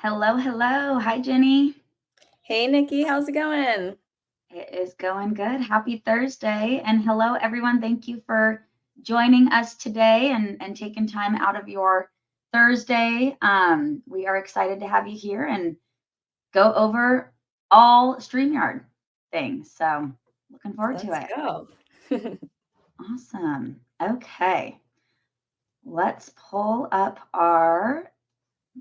Hello, hello. Hi, Jenny. Hey Nikki, how's it going? It is going good. Happy Thursday. And hello, everyone. Thank you for joining us today and taking time out of your Thursday. We are excited to have you here and go over all StreamYard things. So, looking forward to Let's it. go. Awesome. Okay. Let's pull up our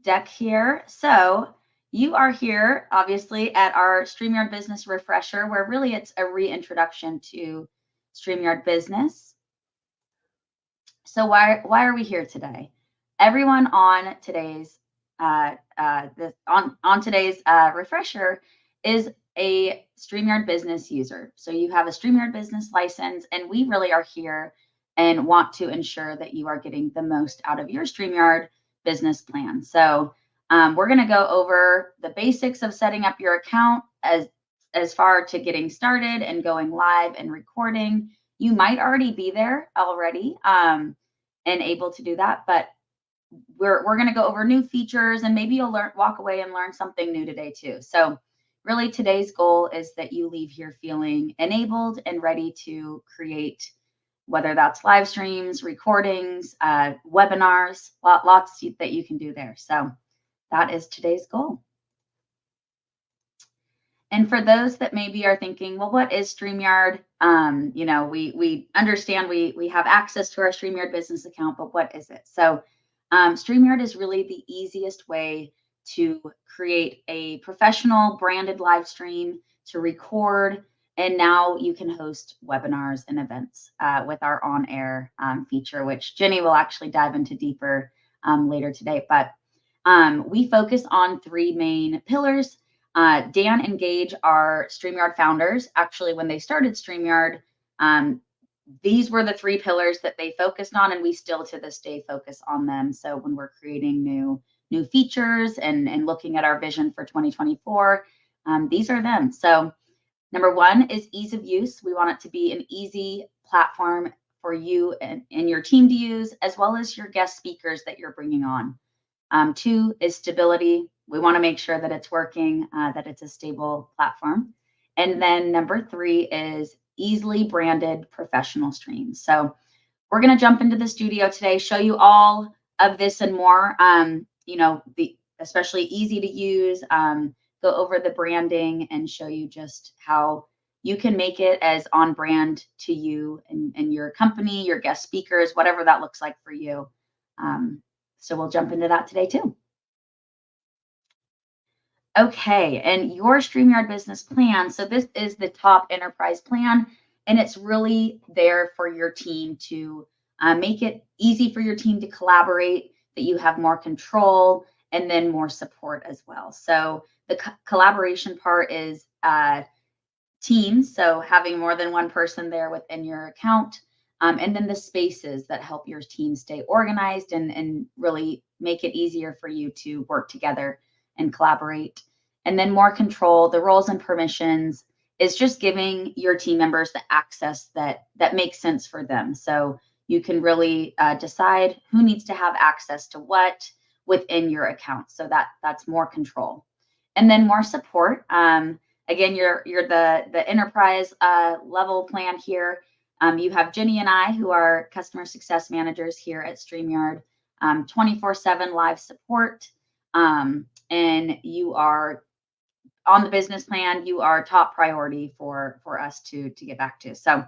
deck here. So you are here, obviously, at our StreamYard Business Refresher, where really it's a reintroduction to StreamYard Business. So why are we here today? Everyone on today's refresher is a StreamYard Business user. So you have a StreamYard Business license, and we really are here and want to ensure that you are getting the most out of your StreamYard business plan. So we're going to go over the basics of setting up your account as far to getting started and going live and recording. You might already be there already and able to do that, but we're going to go over new features, and maybe you'll walk away and learn something new today too. So really today's goal is that you leave here feeling enabled and ready to create, whether that's live streams, recordings, webinars, lots that you can do there. So that is today's goal. And for those that maybe are thinking, well, what is StreamYard? We understand we have access to our StreamYard business account, but what is it? So StreamYard is really the easiest way to create a professional branded live stream, to record, and now you can host webinars and events with our on-air feature, which Jenny will actually dive into deeper later today. But we focus on three main pillars. Dan and Gage are StreamYard founders. Actually, when they started StreamYard, these were the three pillars that they focused on, and we still to this day focus on them. So when we're creating new features and looking at our vision for 2024, these are them. So number one is ease of use. We want it to be an easy platform for you and your team to use, as well as your guest speakers that you're bringing on. Two is stability. We want to make sure that it's working, that it's a stable platform. And then number three is easily branded professional streams. So we're going to jump into the studio today, show you all of this and more, especially easy to use, go over the branding and show you just how you can make it as on brand to you and your company, your guest speakers, whatever that looks like for you. So we'll jump into that today too. Okay, and your StreamYard business plan. So this is the top enterprise plan, and it's really there for your team to make it easy for your team to collaborate, that you have more control, and then more support as well. So the collaboration part is teams, so having more than one person there within your account. And then the spaces that help your team stay organized and really make it easier for you to work together and collaborate. And then more control, the roles and permissions is just giving your team members the access that makes sense for them. So you can really decide who needs to have access to what within your account. So that's more control. And then more support. Again, you're the enterprise level plan here. You have Jenny and I, who are customer success managers here at StreamYard, 24/7 live support. And you are on the business plan. You are top priority for us to get back to. So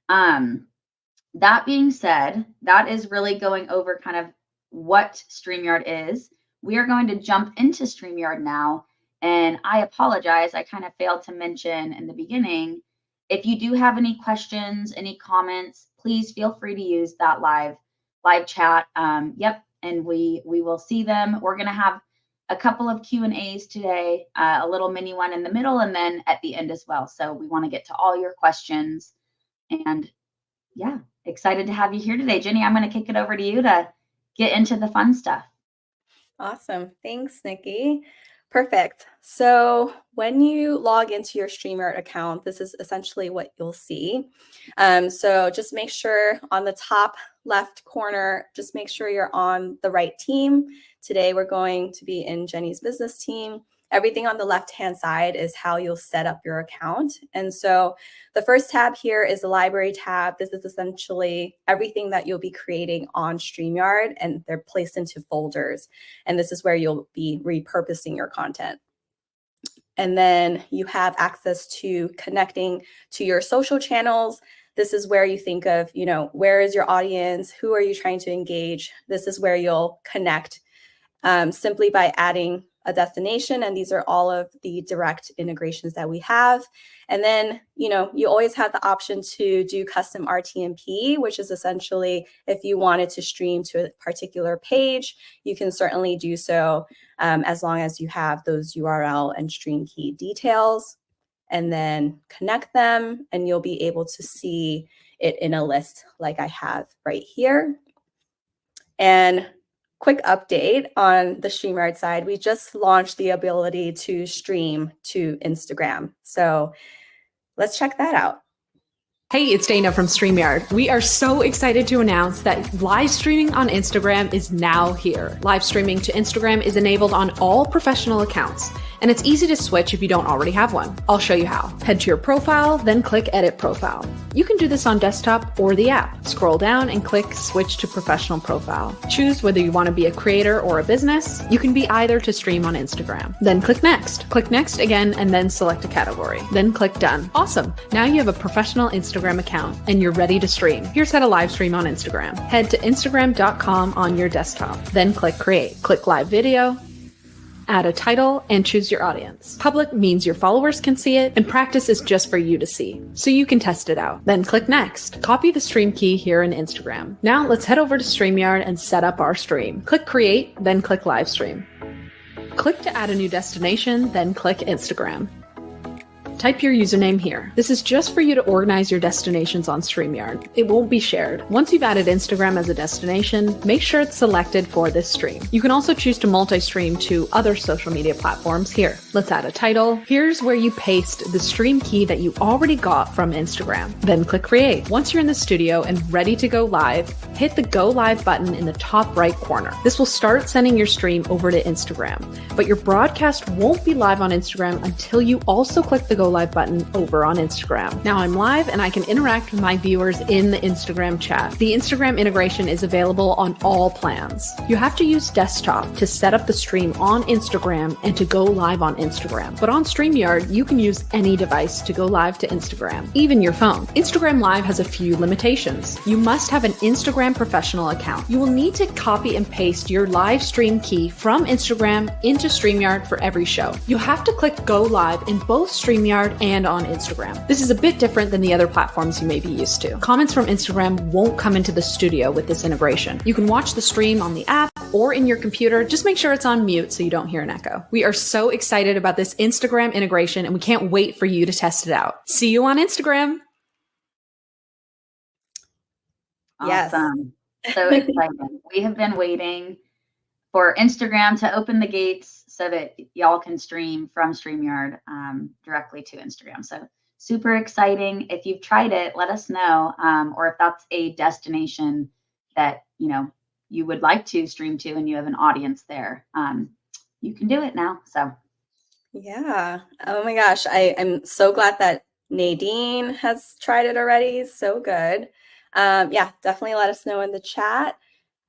that being said, that is really going over kind of what StreamYard is. We are going to jump into StreamYard now. And I apologize, I kind of failed to mention in the beginning, if you do have any questions, any comments, please feel free to use that live chat. Yep, and we will see them. We're going to have a couple of Q&As today, a little mini one in the middle, and then at the end as well. So we want to get to all your questions. And yeah, excited to have you here today. Jenny, I'm going to kick it over to you to get into the fun stuff. Awesome. Thanks, Nikki. Perfect. So when you log into your StreamYard account, this is essentially what you'll see. So just make sure on the top left corner, just make sure you're on the right team. Today, we're going to be in Jenny's business team. Everything on the left-hand side is how you'll set up your account. And so the first tab here is the library tab. This is essentially everything that you'll be creating on StreamYard, and they're placed into folders. And this is where you'll be repurposing your content. And then you have access to connecting to your social channels. This is where you think of, where is your audience? Who are you trying to engage? This is where you'll connect simply by adding a destination. And these are all of the direct integrations that we have. And then, you always have the option to do custom RTMP, which is essentially if you wanted to stream to a particular page, you can certainly do so as long as you have those URL and stream key details, and then connect them, and you'll be able to see it in a list like I have right here. And quick update on the StreamYard side, we just launched the ability to stream to Instagram. So let's check that out. Hey, it's Dana from StreamYard. We are so excited to announce that live streaming on Instagram is now here. Live streaming to Instagram is enabled on all professional accounts, and it's easy to switch if you don't already have one. I'll show you how. Head to your profile, then click Edit Profile. You can do this on desktop or the app. Scroll down and click Switch to Professional Profile. Choose whether you want to be a creator or a business. You can be either to stream on Instagram. Then click Next. Click Next again, and then select a category. Then click Done. Awesome. Now you have a professional Instagram account and you're ready to stream. Here's how to live stream on Instagram. Head to instagram.com on your desktop. Then click Create. Click Live Video. Add a title and choose your audience. Public means your followers can see it, and practice is just for you to see, so you can test it out. Then click Next. Copy the stream key here in Instagram. Now let's head over to StreamYard and set up our stream. Click Create, then click Live Stream. Click to add a new destination, then click Instagram. Type your username here. This is just for you to organize your destinations on StreamYard. It won't be shared. Once you've added Instagram as a destination, make sure it's selected for this stream. You can also choose to multi-stream to other social media platforms here. Let's add a title. Here's where you paste the stream key that you already got from Instagram. Then click Create. Once you're in the studio and ready to go live, hit the Go Live button in the top right corner. This will start sending your stream over to Instagram, but your broadcast won't be live on Instagram until you also click the Go Live button over on Instagram. Now I'm live and I can interact with my viewers in the Instagram chat. The Instagram integration is available on all plans. You have to use desktop to set up the stream on Instagram and to go live on Instagram. But on StreamYard, you can use any device to go live to Instagram, even your phone. Instagram Live has a few limitations. You must have an Instagram professional account. You will need to copy and paste your live stream key from Instagram into StreamYard for every show. You have to click Go Live in both StreamYard and on Instagram. This is a bit different than the other platforms you may be used to. Comments from Instagram won't come into the studio with this integration. You can watch the stream on the app or in your computer. Just make sure it's on mute so you don't hear an echo. We are so excited about this Instagram integration and we can't wait for you to test it out. See you on Instagram. Awesome. Yes. So exciting. We have been waiting for Instagram to open the gates so that y'all can stream from StreamYard directly to Instagram. So super exciting. If you've tried it, let us know. Or if that's a destination that, you would like to stream to and you have an audience there, you can do it now. So. Yeah. Oh my gosh. I'm so glad that Nadine has tried it already. So good. Yeah, definitely let us know in the chat.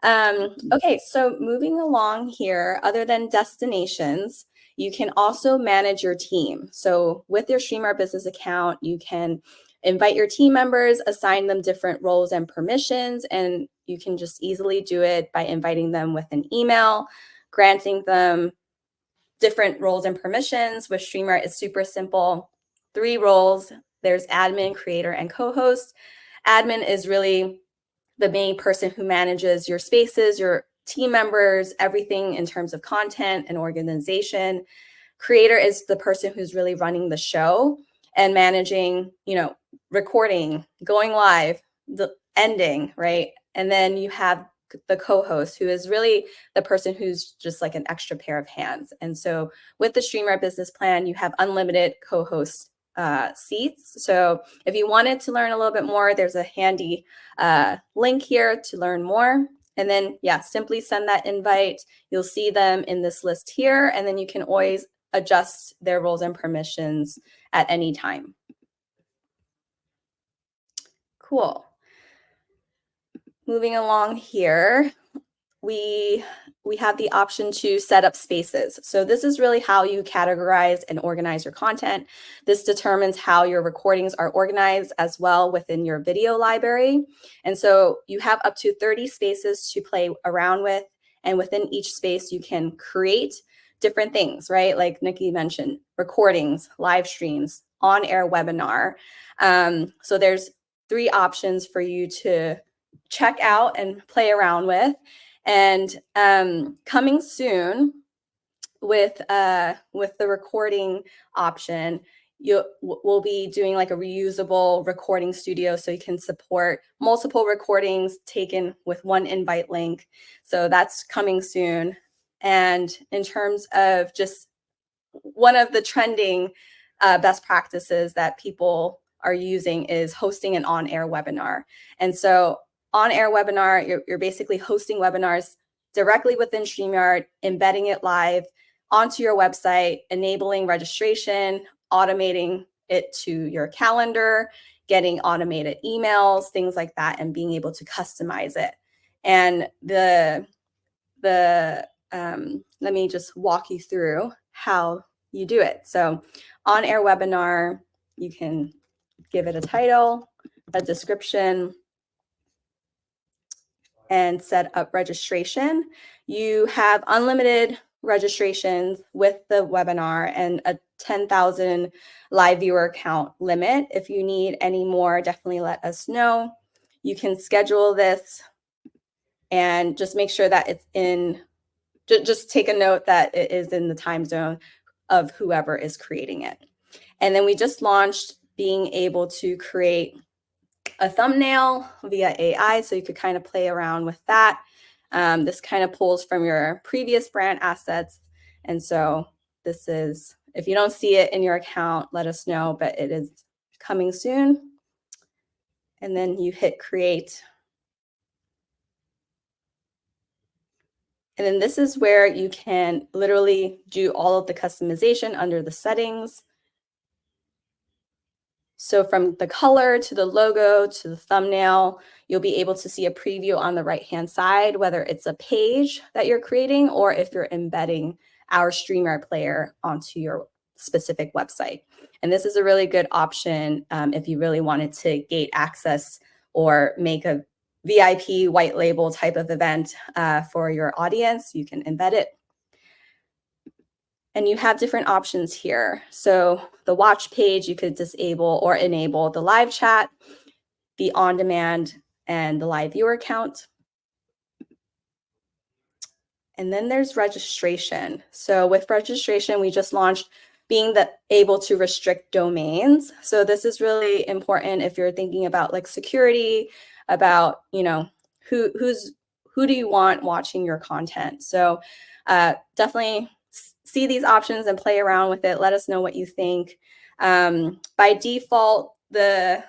Okay, so moving along here, other than destinations, you can also manage your team. So with your StreamYard business account, you can invite your team members, assign them different roles and permissions, and you can just easily do it by inviting them with an email, granting them different roles and permissions. With StreamYard, it's super simple. 3 roles. There's admin, creator, and co-host. Admin is really the main person who manages your spaces, your team members, everything in terms of content and organization. Creator is the person who's really running the show and managing, recording, going live, the ending, right? And then you have the co-host, who is really the person who's just like an extra pair of hands. And so with the StreamYard business plan, you have unlimited co-host seats. So if you wanted to learn a little bit more, there's a handy link here to learn more. And then, yeah, simply send that invite. You'll see them in this list here, and then you can always adjust their roles and permissions at any time. Cool. Moving along here, we have the option to set up spaces. So this is really how you categorize and organize your content. This determines how your recordings are organized as well within your video library. And so you have up to 30 spaces to play around with. And within each space, you can create different things, right? Like Nikki mentioned, recordings, live streams, on-air webinar. So there's 3 options for you to check out and play around with. And coming soon with the recording option, we'll be doing like a reusable recording studio, so you can support multiple recordings taken with one invite link. So that's coming soon. And in terms of just one of the trending best practices that people are using is hosting an on-air webinar. And so on-air webinar, you're basically hosting webinars directly within StreamYard, embedding it live onto your website, enabling registration, automating it to your calendar, getting automated emails, things like that, and being able to customize it. And let me just walk you through how you do it. So on-air webinar, you can give it a title, a description, and set up registration. You have unlimited registrations with the webinar and a 10,000 live viewer count limit. If you need any more, definitely let us know. You can schedule this and just make sure that it's in, just take a note that it is in the time zone of whoever is creating it. And then we just launched being able to create a thumbnail via AI, so you could kind of play around with that. This kind of pulls from your previous brand assets. And so this is, if you don't see it in your account, let us know, but it is coming soon. And then you hit create. And then this is where you can literally do all of the customization under the settings. So from the color to the logo to the thumbnail, you'll be able to see a preview on the right-hand side, whether it's a page that you're creating or if you're embedding our StreamYard player onto your specific website. And this is a really good option if you really wanted to gate access or make a VIP white label type of event for your audience. You can embed it. And you have different options here. So the watch page, you could disable or enable the live chat, the on-demand, and the live viewer count. And then there's registration. So with registration, we just launched being able to restrict domains. So this is really important if you're thinking about like security, about, you know, who do you want watching your content. So definitely see these options and play around with it. Let us know what you think. By default, the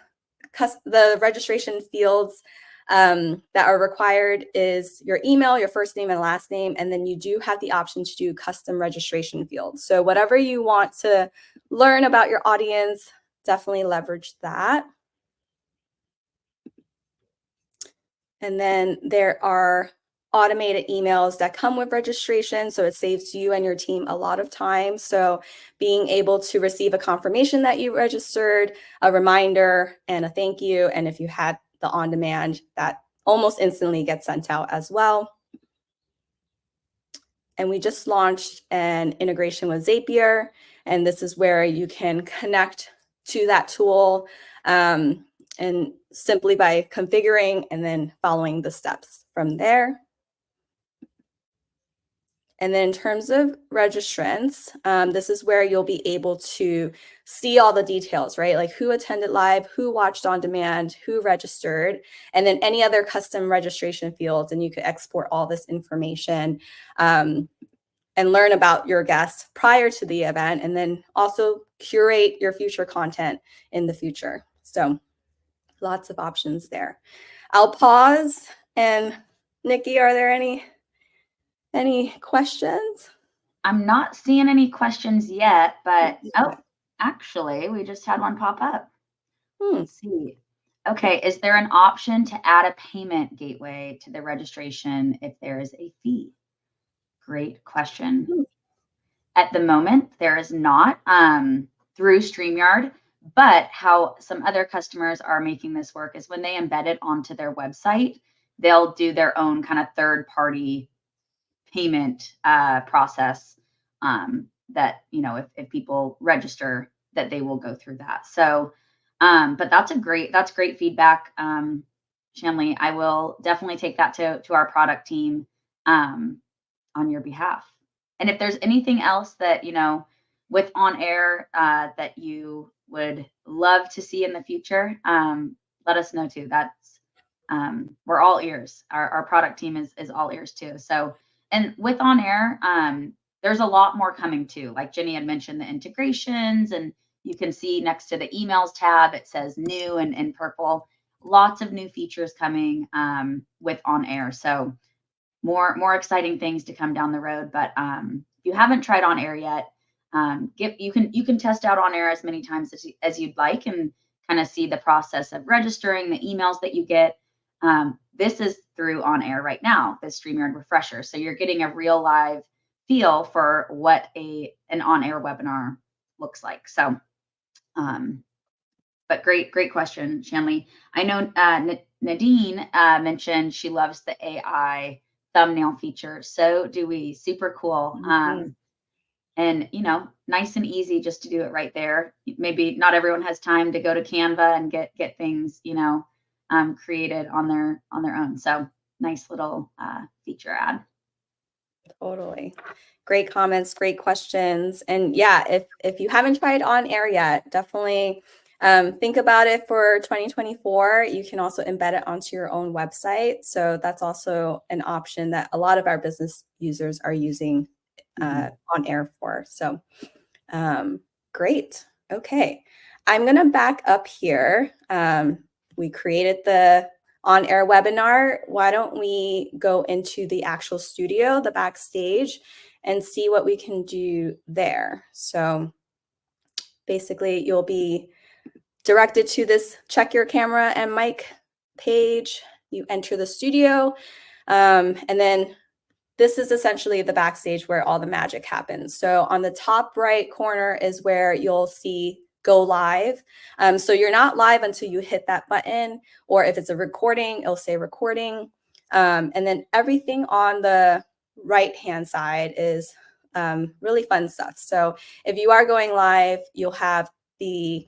registration fields that are required is your email, your first name and last name, and then you do have the option to do custom registration fields. So whatever you want to learn about your audience, definitely leverage that. And then there are automated emails that come with registration, so it saves you and your team a lot of time. So being able to receive a confirmation that you registered, a reminder, and a thank you. And if you had the on-demand, that almost instantly gets sent out as well. And we just launched an integration with Zapier, and this is where you can connect to that tool and simply by configuring and then following the steps from there. And then in terms of registrants, this is where you'll be able to see all the details, right? Like who attended live, who watched on demand, who registered, and then any other custom registration fields. And you could export all this information and learn about your guests prior to the event, and then also curate your future content in the future. So lots of options there. I'll pause. And Nikki, are there any questions? I'm not seeing any questions yet, but oh, actually, we just had one pop up. Let's see. Okay, is there an option to add a payment gateway to the registration if there is a fee? Great question. At the moment, there is not through StreamYard, but how some other customers are making this work is when they embed it onto their website, they'll do their own kind of third-party payment process that, you know, if people register, that they will go through that. So, but that's great feedback, Shanley. I will definitely take that to our product team on your behalf. And if there's anything else that, you know, with on air that you would love to see in the future, let us know too. That's we're all ears. Our product team is all ears too. So, and with on air, there's a lot more coming too. Like Jenny had mentioned, the integrations, and you can see next to the emails tab, it says new and in purple. Lots of new features coming with on air. So more exciting things to come down the road. But if you haven't tried on air yet, you can test out on air as many times as you'd like, and kind of see the process of registering, the emails that you get. This is through on air right now, the StreamYard refresher. So you're getting a real live feel for what an on air webinar looks like. So, but great question, Shanley. I know Nadine mentioned she loves the AI thumbnail feature. So do we. Super cool. And, you know, nice and easy just to do it right there. Maybe not everyone has time to go to Canva and get things, you know, created on their own. So nice little feature add. Totally. Great comments, great questions. And yeah, if you haven't tried on air yet, definitely think about it for 2024. You can also embed it onto your own website. So that's also an option that a lot of our business users are using on air for. So great. Okay. I'm going to back up here. We created the on-air webinar. Why don't we go into the actual studio, the backstage, and see what we can do there. So basically, you'll be directed to this check your camera and mic page. You enter the studio, and then this is essentially the backstage where all the magic happens. So on the top right corner is where you'll see go live. So you're not live until you hit that button, or if it's a recording, it'll say recording. And then everything on the right-hand side is really fun stuff. So if you are going live, you'll have the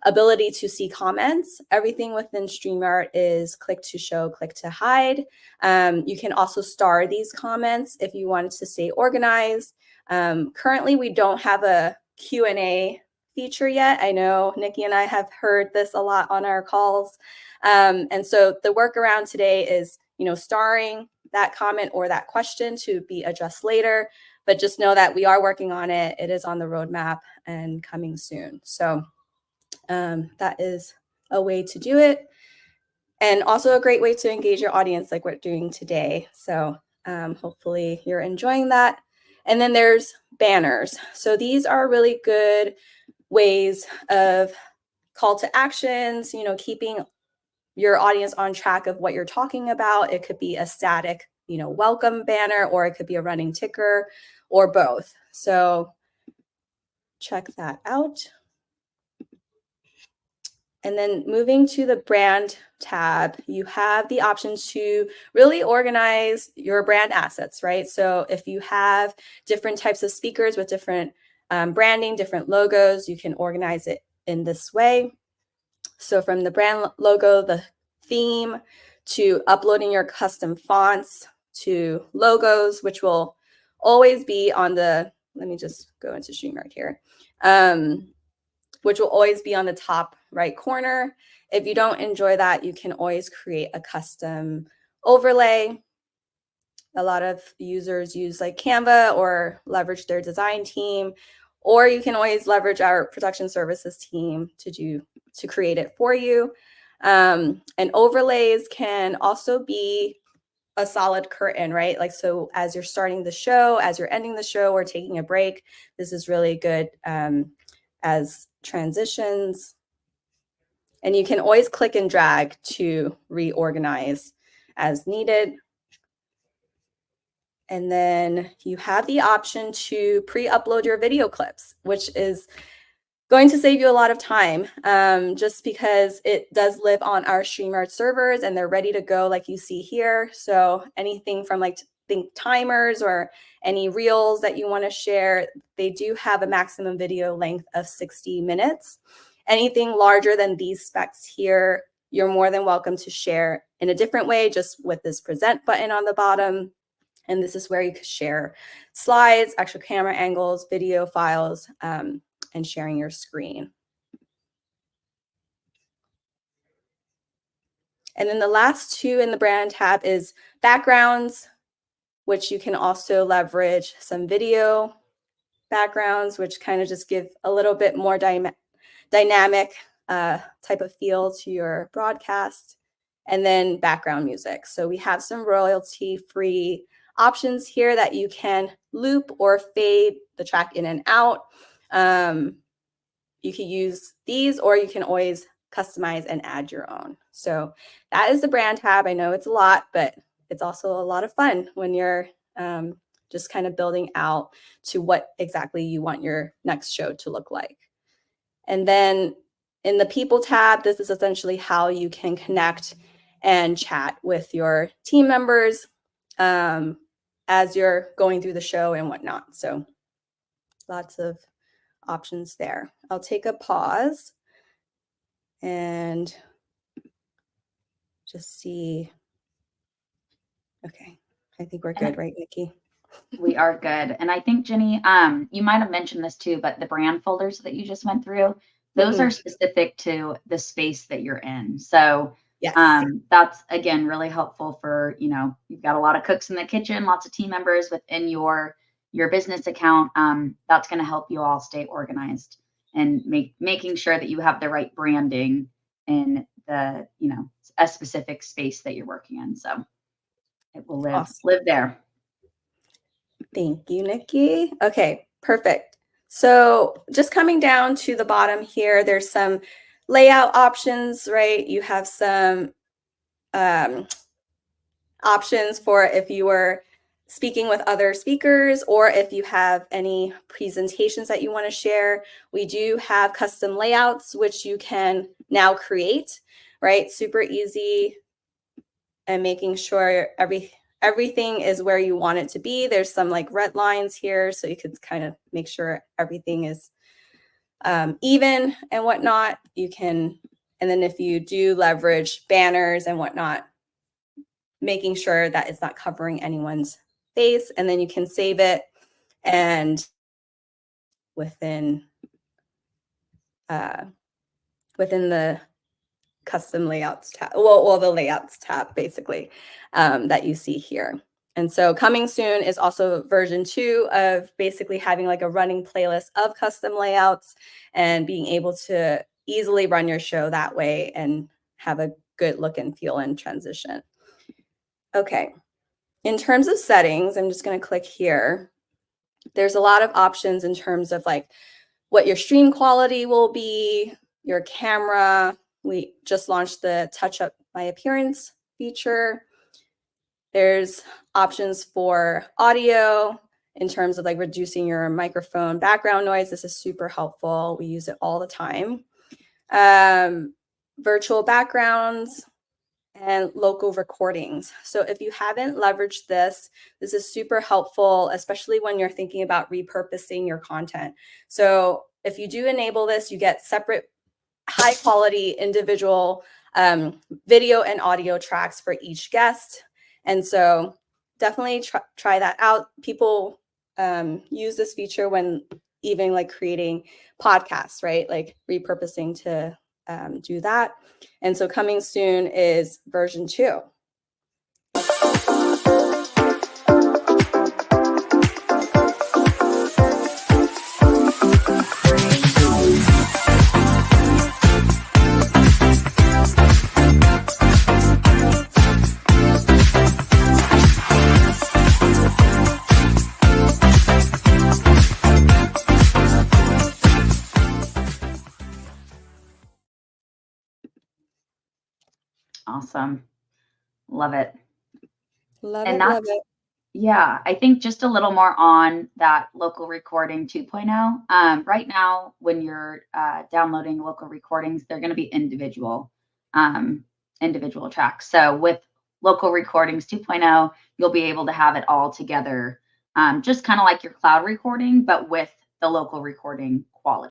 ability to see comments. Everything within StreamYard is click to show, click to hide. You can also star these comments if you want to stay organized. Currently, we don't have a Q&A feature yet. I know Nikki and I have heard this a lot on our calls. And so the workaround today is, you know, starring that comment or that question to be addressed later. But just know that we are working on it. It is on the roadmap and coming soon. So that is a way to do it. And also a great way to engage your audience like we're doing today. So hopefully you're enjoying that. And then there's banners. So these are really good ways of call to actions, you know, keeping your audience on track of what you're talking about. It could be a static, you know, welcome banner, or it could be a running ticker, or both. So check that out. And then moving to the brand tab, you have the option to really organize your brand assets, right? So if you have different types of speakers with different branding, different logos, you can organize it in this way. So from the brand logo, the theme, to uploading your custom fonts, to logos, which will always be on the, let me just go into StreamYard here, which will always be on the top right corner. If you don't enjoy that, you can always create a custom overlay. A lot of users use like Canva or leverage their design team, or you can always leverage our production services team to create it for you. And overlays can also be a solid curtain, right? Like, so as you're starting the show, as you're ending the show or taking a break, this is really good as transitions. And you can always click and drag to reorganize as needed. And then you have the option to pre-upload your video clips, which is going to save you a lot of time, just because it does live on our StreamYard servers and they're ready to go like you see here. So anything from like think timers or any reels that you want to share, they do have a maximum video length of 60 minutes. Anything larger than these specs here, you're more than welcome to share in a different way, just with this present button on the bottom. And this is where you can share slides, extra camera angles, video files, and sharing your screen. And then the last two in the brand tab is backgrounds, which you can also leverage some video backgrounds, which kind of just give a little bit more dynamic type of feel to your broadcast. And then background music. So we have some royalty-free options here that you can loop or fade the track in and out. You can use these, or you can always customize and add your own. So that is the brand tab. I know it's a lot, but it's also a lot of fun when you're just kind of building out to what exactly you want your next show to look like. And then in the people tab, this is essentially how you can connect and chat with your team members as you're going through the show and whatnot. So lots of options there. I'll take a pause and just see. Okay, I think we're good, right, Nikki? We are good. And I think, Jenny, you might have mentioned this too, but the brand folders that you just went through, those are specific to the space that you're in. So yes. That's, again, really helpful for, you've got a lot of cooks in the kitchen, lots of team members within your business account. That's going to help you all stay organized and making sure that you have the right branding in the, a specific space that you're working in. So it will live there. Thank you, Nikki. Okay, perfect. So just coming down to the bottom here, there's some layout options, right? You have some options for if you were speaking with other speakers, or if you have any presentations that you want to share. We do have custom layouts, which you can now create, right? Super easy, and making sure everything is where you want it to be. There's some like red lines here, so you could kind of make sure everything is even and whatnot. You can, and then if you do leverage banners and whatnot, making sure that it's not covering anyone's face, and then you can save it, and within the custom layouts tab, well, the layouts tab basically that you see here. And so coming soon is also version 2 of basically having like a running playlist of custom layouts and being able to easily run your show that way and have a good look and feel and transition. Okay, in terms of settings, I'm just going to click here. There's a lot of options in terms of like what your stream quality will be, your camera. We just launched the Touch Up My Appearance feature. There's options for audio in terms of like reducing your microphone background noise. This is super helpful. We use it all the time. Virtual backgrounds and local recordings. So if you haven't leveraged this, this is super helpful, especially when you're thinking about repurposing your content. So if you do enable this, you get separate high quality individual video and audio tracks for each guest. And so definitely try that out. People use this feature when even like creating podcasts, right? Like repurposing to do that. And so coming soon is version 2. Awesome. Love it. Love And it, love that's, it. yeah, I think just a little more on that local recording 2.0. Right now, when you're downloading local recordings, they're going to be individual tracks. So with local recordings 2.0, you'll be able to have it all together, just kind of like your cloud recording, but with the local recording quality.